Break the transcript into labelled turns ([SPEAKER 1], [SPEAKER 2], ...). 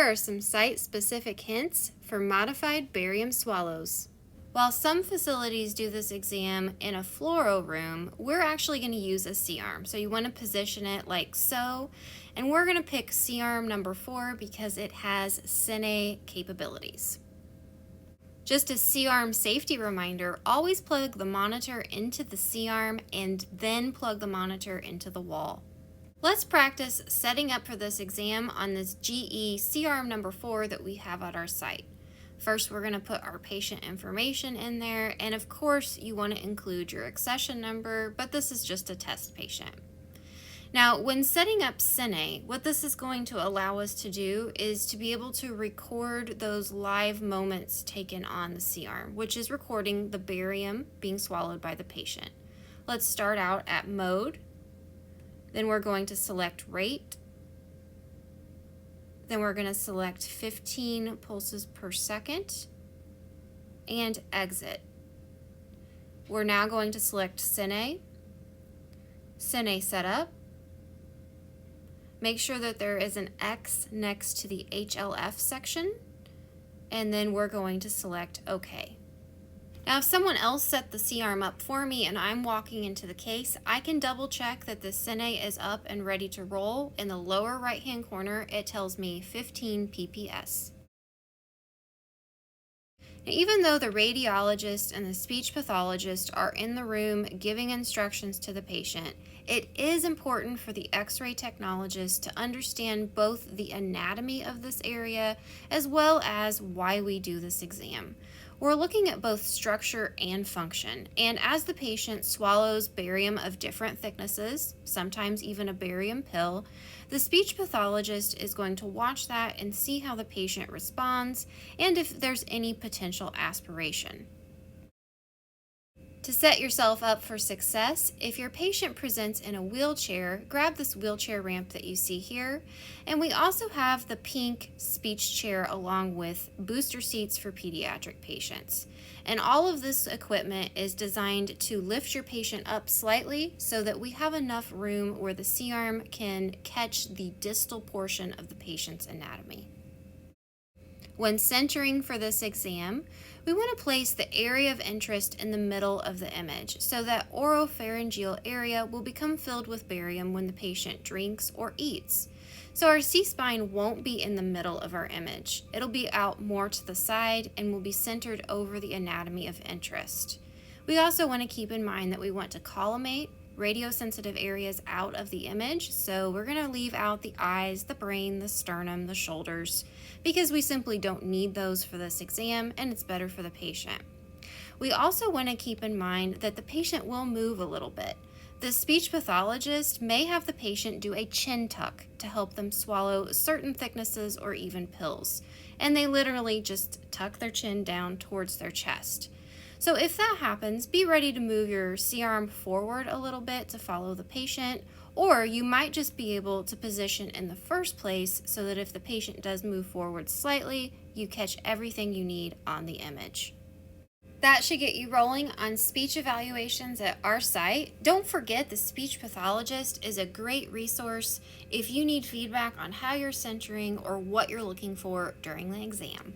[SPEAKER 1] are some site-specific hints for modified barium swallows. While some facilities do this exam in a fluoro room, we're actually going to use a C-arm. So you want to position it like so, and we're going to pick C-arm number 4 because it has cine capabilities. Just a C-arm safety reminder, always plug the monitor into the C-arm and then plug the monitor into the wall. Let's practice setting up for this exam on this GE C-arm number 4 that we have at our site. First, we're going to put our patient information in there, and of course, you want to include your accession number, but this is just a test patient. Now, when setting up cine, what this is going to allow us to do is to be able to record those live moments taken on the C-arm, which is recording the barium being swallowed by the patient. Let's start out at mode. Then we're going to select rate. Then we're going to select 15 pulses per second and exit. We're now going to select cine setup. Make sure that there is an X next to the HLF section, and then we're going to select OK. Now, if someone else set the C-arm up for me and I'm walking into the case, I can double check that the cine is up and ready to roll. In the lower right-hand corner, it tells me 15 PPS. Now, even though the radiologist and the speech pathologist are in the room giving instructions to the patient, it is important for the X-ray technologist to understand both the anatomy of this area as well as why we do this exam. We're looking at both structure and function, and as the patient swallows barium of different thicknesses, sometimes even a barium pill, the speech pathologist is going to watch that and see how the patient responds and if there's any potential aspiration. To set yourself up for success, if your patient presents in a wheelchair, grab this wheelchair ramp that you see here. And we also have the pink speech chair along with booster seats for pediatric patients. And all of this equipment is designed to lift your patient up slightly so that we have enough room where the C-arm can catch the distal portion of the patient's anatomy. When centering for this exam, we want to place the area of interest in the middle of the image so that oropharyngeal area will become filled with barium when the patient drinks or eats. So our C-spine won't be in the middle of our image. It'll be out more to the side and will be centered over the anatomy of interest. We also want to keep in mind that we want to collimate radiosensitive areas out of the image, so we're going to leave out the eyes, the brain, the sternum, the shoulders, because we simply don't need those for this exam and it's better for the patient. We also want to keep in mind that the patient will move a little bit. The speech pathologist may have the patient do a chin tuck to help them swallow certain thicknesses or even pills, and they literally just tuck their chin down towards their chest. So if that happens, be ready to move your C-arm forward a little bit to follow the patient, or you might just be able to position in the first place so that if the patient does move forward slightly, you catch everything you need on the image. That should get you rolling on speech evaluations at our site. Don't forget the speech pathologist is a great resource if you need feedback on how you're centering or what you're looking for during the exam.